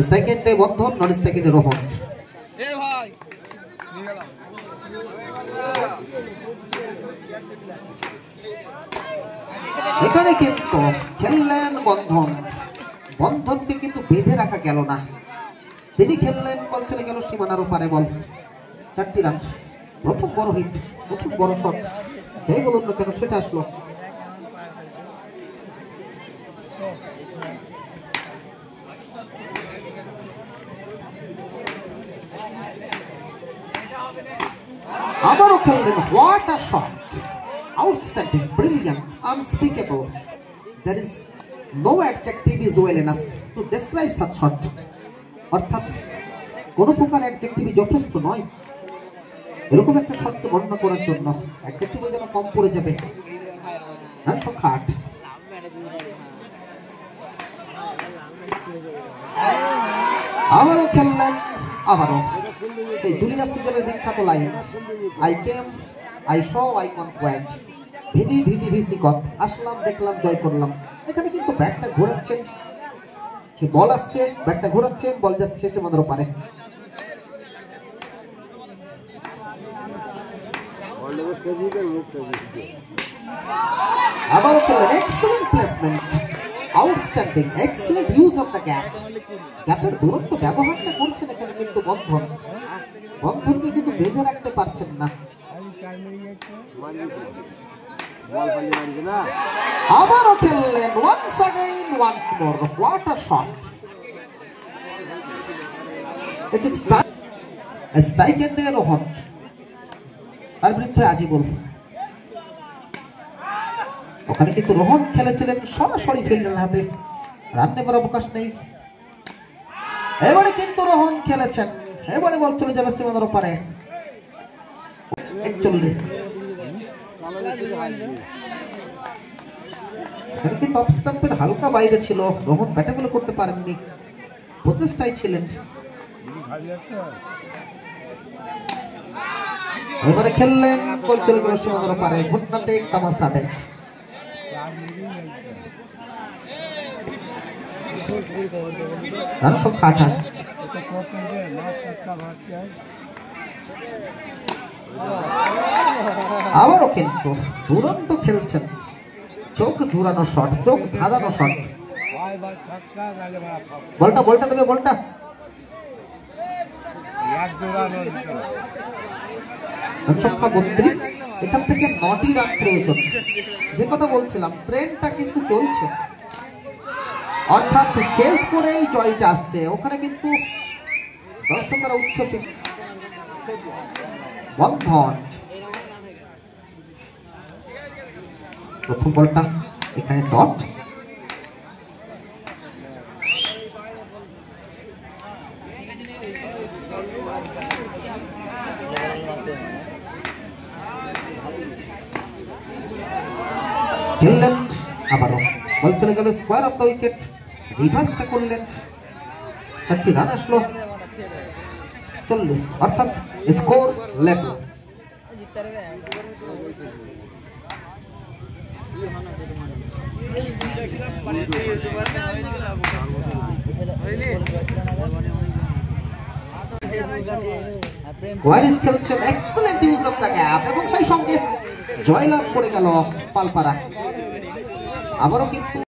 সেকেন্ডে বন্ধন, নন সেকেন্ডে রোহন। এখানে কিন্তু খেললেন বন্ধন, বন্ধনকে কিন্তু বেঁধে রাখা গেল না, তিনি খেললেন, বল চলে গেল সীমানার ওপারে, বল 4টি রান। প্রথম বড় হিট, প্রথম বড় শট, যাই বলুন না কেন সেটা আসলো। আবারও খেললেন, what a shot, outstanding, brilliant, unspeakable, there is no adjective is well enough to describe such shot। অর্থাৎ কোন প্রকার অ্যাডজেক্টিভ যথেষ্ট নয় এরকম একটা শটকে বর্ণনা করার জন্য, অ্যাডজেক্টিভ যেন কম পড়ে যাবে। রান সংখ্যা 8। আবারও খেললেন, আবারও সেই জুলিয়াস সিজারের বিখ্যাত line, I came, I saw, I conquered, ভিডি ভিডি ভিসি কত, আসলাম, দেখলাম, জয় করলাম। এখানে কিন্তু ব্যাটটা ঘোরাচ্ছেন, বল আসছে, ব্যাটটা ঘোরাচ্ছেন, বল যাচ্ছে সীমানার ওপারে। আবারও খেললেন, excellent placement, outstanding, excellent use of the gap, গ্যাপের দূরত্ব ব্যবহারটা করছেন এখানে কিন্তু বন্ধন, বন্ধনকে কিন্তু বেঁধে রাখতে পারছেন না। আবারও খেললেন, once again, once more, what a shot, it is strike and a Rohan, তার বিরুদ্ধে আজিবুল। ওখানে কিন্তু রোহন খেলেছিলেন সরাসরি ফিল্ডারের হাতে, রান নেবার অবকাশ নেই। এবারে কিন্তু রোহন খেলেছেন, এবারে বল চলে যাবে সীমানার ওপারে। 41। এখানে কিন্তু অফ স্টাম্পের হালকা বাইরে ছিল, রোহন ব্যাটে বলে করতে পারেননি, প্রচেষ্টায় ছিলেন। এবারে খেললেন, বল চলে গেল সীমানার ওপারে, ঘটনাতে তামাশা দেয়। রান সংখ্যা 28। আবারও কিন্তু দুরন্ত খেলছেন, চোখ ঘুরানো শট, চোখ ধাঁধানো শট, বলটা দেবে, বলটা সংখ্যা 32। এখান থেকে 9টি রান প্রয়োজন। যে কথা বলছিলাম, ট্রেনটা কিন্তু চলছে, অর্থাৎ চেস করেই জয়টা আসছে। ওখানে কিন্তু দর্শকেরা উচ্ছ্বসিত। বন্ধন, প্রথম বলটা এখানে ডট, খেললেন, আবারও বল চলে গেল স্কোয়ার অফ দ্য উইকেট, রিভার্সটা করলেন, 4টি রান আসলো, 40, অর্থাৎ স্কোর লেভেল। ওয়ারিস খেলছেন, excellent use of the gap, এবং সেই সঙ্গে জয়লাভ করে গেল পালপাড়া। আবারও কিন্তু